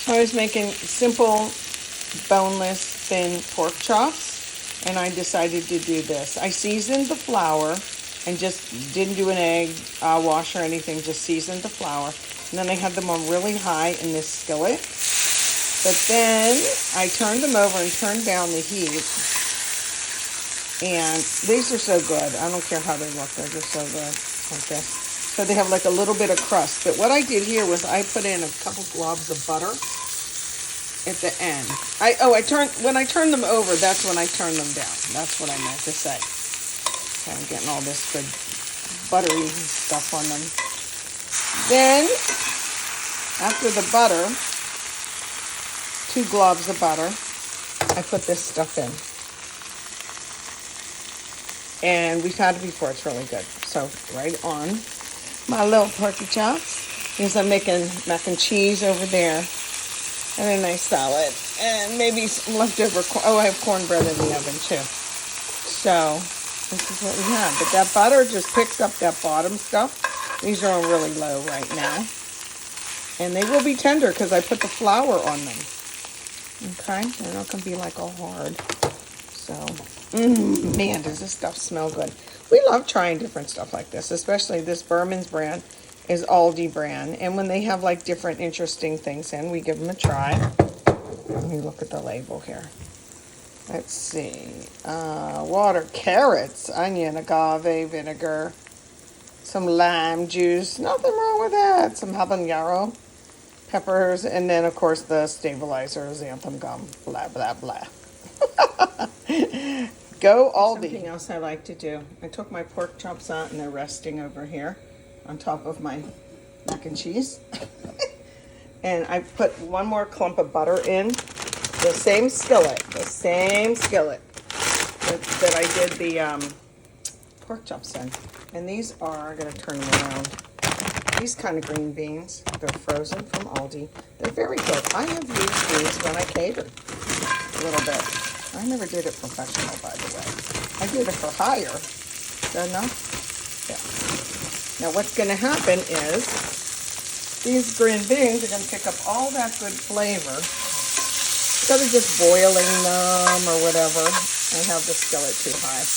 I was making simple, boneless, thin pork chops, and I decided to do this. I seasoned the flour and just didn't do an egg wash or anything, just seasoned the flour. And then I had them on really high in this skillet. But then I turned them over and turned down the heat. And these are so good. I don't care how they look. They're just so good like this. So they have like a little bit of crust. But what I did here was I put in a couple globs of butter at the end. When I turned them over, that's when I turned them down. That's what I meant to say. Kind of getting all this good buttery stuff on them. Then, after the butter, 2 globs of butter, I put this stuff in. And we've had it before, it's really good. So, right on my little porky chops. Because I'm making mac and cheese over there. And a nice salad. And maybe some leftover I have cornbread in the oven too. So, this is what we have. But that butter just picks up that bottom stuff. These are on really low right now. And they will be tender because I put the flour on them. Okay? They're not going to be like all hard. So, man, does this stuff smell good. We love trying different stuff like this, especially this Berman's brand is Aldi brand. And when they have like different interesting things in, we give them a try. Let me look at the label here. Let's see. Water, carrots, onion, agave, vinegar, some lime juice. Nothing wrong with that. Some habanero, peppers, and then, of course, the stabilizer, xanthan gum, blah, blah, blah. Go Aldi. Something else I like to do. I took my pork chops out and they're resting over here on top of my mac and cheese. And I put one more clump of butter in the same skillet that I did the pork chops in. And these are, I'm going to turn them around, these kind of green beans. They're frozen from Aldi. They're very good. I have used these when I catered a little bit. I never did it professional, by the way. I did it for hire. Is that enough? Yeah. Now what's going to happen is these green beans are going to pick up all that good flavor. Instead of just boiling them or whatever, I have the skillet too high.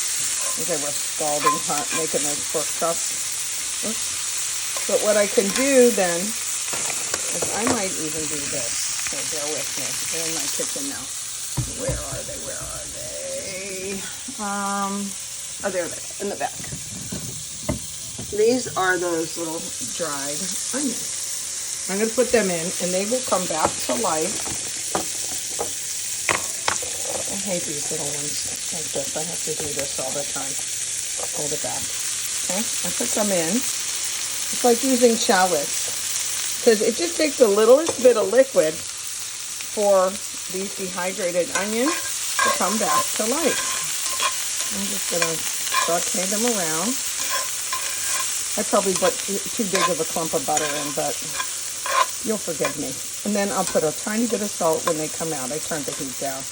They were scalding hot making those pork chops. Oops. But what I can do then is I might even do this. So bear with me. They're in my kitchen now. Where are they? Oh, there they are, in the back. These are those little dried onions. I'm going to put them in, and they will come back to life. I hate these little ones like this. I have to do this all the time. Hold it back. Okay, I put them in. It's like using shallots, because it just takes the littlest bit of liquid for these dehydrated onions to come back to life. I'm just going to saute them around. I probably put too big of a clump of butter in, but you'll forgive me. And then I'll put a tiny bit of salt when they come out. I turned the heat down.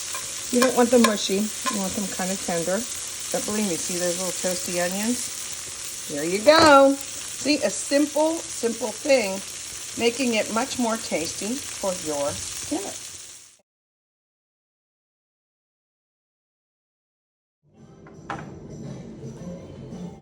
You don't want them mushy. You want them kind of tender. But believe me, see those little toasty onions? There you go. See, a simple thing, making it much more tasty for your dinner.